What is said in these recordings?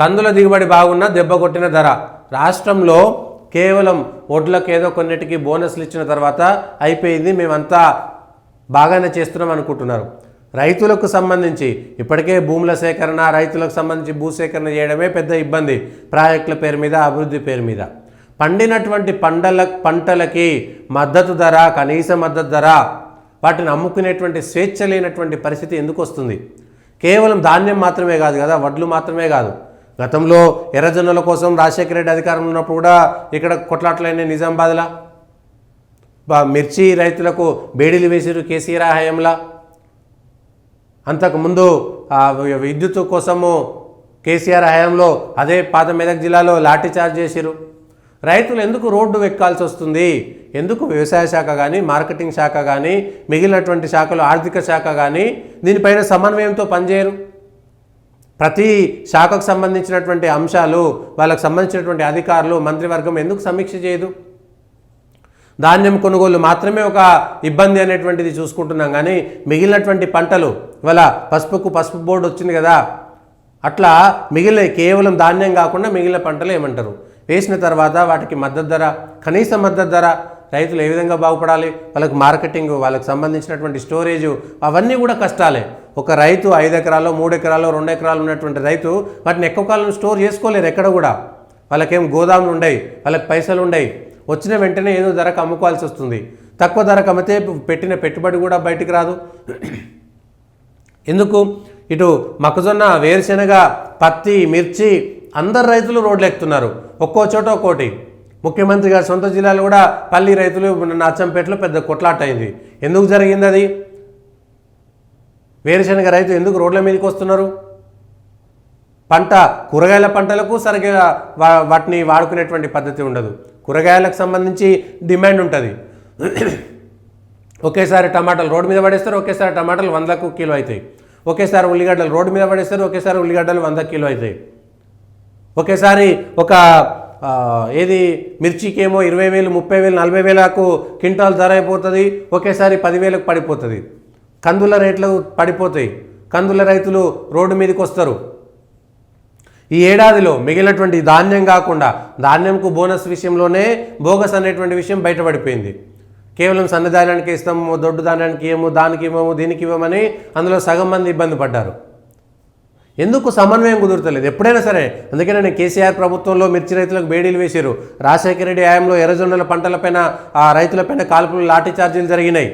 కందుల దిగుబడి బాగున్నా దెబ్బ కొట్టిన ధర. రాష్ట్రంలో కేవలం వడ్లకు ఏదో కొన్నిటికి బోనస్లు ఇచ్చిన తర్వాత అయిపోయింది, మేమంతా బాగానే చేస్తున్నాం అనుకుంటున్నారు. రైతులకు సంబంధించి ఇప్పటికే భూముల సేకరణ, రైతులకు సంబంధించి భూసేకరణ చేయడమే పెద్ద ఇబ్బంది. ప్రాజెక్టుల పేరు మీద, అభివృద్ధి పేరు మీద పండినటువంటి పంటలకి మద్దతు ధర, కనీస మద్దతు ధర, వాటిని అమ్ముకునేటువంటి స్వేచ్ఛ లేనటువంటి పరిస్థితి ఎందుకు వస్తుంది? కేవలం ధాన్యం మాత్రమే కాదు కదా, వడ్లు మాత్రమే కాదు. గతంలో ఎర్రజొన్నల కోసం రాజశేఖర రెడ్డి అధికారంలో ఉన్నప్పుడు కూడా ఇక్కడ కొట్లాట్లైన నిజామాబాద్లా. మిర్చి రైతులకు బేడీలు వేసిరు కేసీఆర్ హయాంలా. అంతకుముందు విద్యుత్ కోసము కేసీఆర్ హయాంలో అదే పాత మెదక్ జిల్లాలో లాఠీ చార్జ్ చేసిరు. రైతులు ఎందుకు రోడ్డు ఎక్కాల్సి వస్తుంది? ఎందుకు వ్యవసాయ శాఖ కానీ, మార్కెటింగ్ శాఖ కానీ, మిగిలినటువంటి శాఖలు, ఆర్థిక శాఖ కానీ దీనిపైన సమన్వయంతో పనిచేయరు? ప్రతి శాఖకు సంబంధించినటువంటి అంశాలు, వాళ్ళకు సంబంధించినటువంటి అధికారులు, మంత్రివర్గం ఎందుకు సమీక్ష చేయదు? ధాన్యం కొనుగోలు మాత్రమే ఒక ఇబ్బంది అనేటువంటిది చూసుకుంటున్నాం, కానీ మిగిలినటువంటి పంటలు, ఇవాళ పసుపు బోర్డు వచ్చింది కదా, అట్లా మిగిలిన కేవలం ధాన్యం కాకుండా మిగిలిన పంటలు ఏమంటారు? వేసిన తర్వాత వాటికి మద్దతు ధర, కనీస మద్దతు ధర, రైతులు ఏ విధంగా బాగుపడాలి? వాళ్ళకి మార్కెటింగ్, వాళ్ళకి సంబంధించినటువంటి స్టోరేజు, అవన్నీ కూడా కష్టాలే. ఒక రైతు 5 ఎకరాలు, 3 ఎకరాలు, 2 ఎకరాలు ఉన్నటువంటి రైతు వాటిని ఎక్కువ కాలం స్టోర్ చేసుకోలేరు ఎక్కడ కూడా. వాళ్ళకేం గోదాములు ఉండయి, వాళ్ళకి పైసలు ఉండయి. వచ్చిన వెంటనే ఏదో ధరకు అమ్ముకోవాల్సి వస్తుంది. తక్కువ ధరకు అమ్మితే పెట్టిన పెట్టుబడి కూడా బయటికి రాదు. ఎందుకు? ఇటు మొక్కజొన్న, వేరుశెనగ, పత్తి, మిర్చి అందరు రైతులు రోడ్లు ఎక్కుతున్నారు. ఒక్కో చోట ఒక్కోటి. ముఖ్యమంత్రి గారి సొంత జిల్లాలో కూడా పల్లి రైతులు నచ్చంపేటలో పెద్ద కొట్లాట అయింది. ఎందుకు జరిగింది అది? వేరుశెనగ రైతు ఎందుకు రోడ్ల మీదకి వస్తున్నారు? కూరగాయల పంటలకు సరిగ్గా వాటిని వాడుకునేటువంటి పద్ధతి ఉండదు. కూరగాయలకు సంబంధించి డిమాండ్ ఉంటుంది. ఒకేసారి టమాటాలు రోడ్డు మీద పడేస్తారు, ఒకేసారి టమాటాలు 100కు కిలో అవుతాయి. ఒకేసారి ఉల్లిగడ్డలు రోడ్డు మీద పడేస్తారు, ఒకేసారి ఉల్లిగడ్డలు 100 కిలో అవుతాయి. ఒకేసారి ఒక మిర్చికేమో 20,000, 30,000, 40,000కు క్వింటాల్ ధర అయిపోతుంది. ఒకేసారి 10,000కు పడిపోతుంది. కందుల రేట్లు పడిపోతాయి. కందుల రైతులు రోడ్డు మీదకి వస్తారు. ఈ ఏడాదిలో మిగిలినటువంటి ధాన్యం కాకుండా, ధాన్యంకు బోనస్ విషయంలోనే బోగస్ అనేటువంటి విషయం బయటపడిపోయింది. కేవలం సన్న ధాన్యానికి ఇస్తాము, దొడ్డు ధాన్యానికి ఏమో, దానికి ఇవ్వము, దీనికి ఇవ్వమని అందులో సగం మంది ఇబ్బంది పడ్డారు. ఎందుకు సమన్వయం కుదురుతలేదు ఎప్పుడైనా సరే? అందుకనే నేను కేసీఆర్ ప్రభుత్వంలో మిర్చి రైతులకు బేడీలు వేసారు. రాజశేఖర రెడ్డి హయాంలో ఎర్రజొన్నల పంటలపైన, ఆ రైతులపైన కాల్పులు, లాఠీ చార్జీలు జరిగినాయి.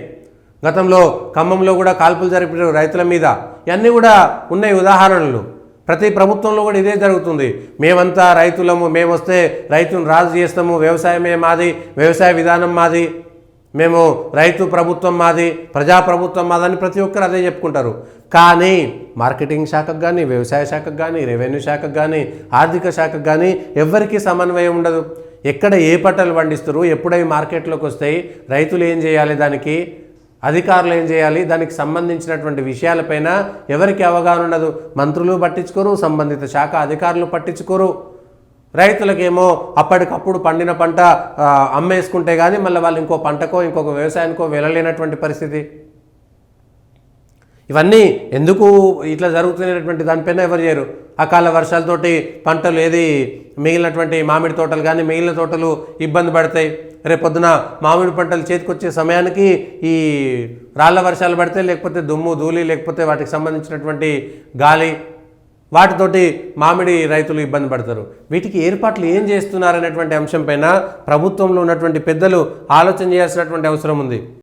గతంలో ఖమ్మంలో కూడా కాల్పులు జరిపారు రైతుల మీద. ఇవన్నీ కూడా ఉన్నాయి ఉదాహరణలు. ప్రతి ప్రభుత్వంలో కూడా ఇదే జరుగుతుంది. మేమంతా రైతులము, మేము వస్తే రైతును రాజు చేస్తాము, వ్యవసాయమే మాది, వ్యవసాయ విధానం మాది, మేము రైతు ప్రభుత్వం మాది, ప్రజాప్రభుత్వం మాదని ప్రతి ఒక్కరు అదే చెప్పుకుంటారు. కానీ మార్కెటింగ్ శాఖకు కానీ, వ్యవసాయ శాఖకు కానీ, రెవెన్యూ శాఖకు కానీ, ఆర్థిక శాఖకు కానీ ఎవ్వరికీ సమన్వయం ఉండదు. ఎక్కడ ఏ పంటలు పండిస్తారు, ఎప్పుడై మార్కెట్లోకి వస్తాయి, రైతులు ఏం చేయాలి, దానికి అధికారులు ఏం చేయాలి, దానికి సంబంధించినటువంటి విషయాలపైన ఎవరికి అవగాహన ఉండదు. మంత్రులు పట్టించుకోరు, సంబంధిత శాఖ అధికారులు పట్టించుకోరు. రైతులకేమో అప్పటికప్పుడు పండిన పంట అమ్మేసుకుంటే కానీ మళ్ళీ వాళ్ళు ఇంకో పంటకో, ఇంకొక వ్యవసాయానికో వెళ్ళలేనటువంటి పరిస్థితి. ఇవన్నీ ఎందుకు ఇట్లా జరుగుతున్నటువంటి దానిపైన ఎవరు చేయరు. అకాల వర్షాలతోటి పంటలు మిగిలినటువంటి మామిడి తోటలు కానీ, మిగిలిన తోటలు ఇబ్బంది పడతాయి. రేపొద్దున మామిడి పంటలు చేతికొచ్చే సమయానికి ఈ రాళ్ల వర్షాలు పడితే, లేకపోతే దుమ్ము ధూళి, లేకపోతే వాటికి సంబంధించినటువంటి గాలి, వాటితోటి మామిడి రైతులు ఇబ్బంది పడతారు. వీటికి ఏర్పాట్లు ఏం చేస్తున్నారనేటువంటి అంశం పైన ప్రభుత్వంలో ఉన్నటువంటి పెద్దలు ఆలోచన చేయాల్సినటువంటి అవసరం ఉంది.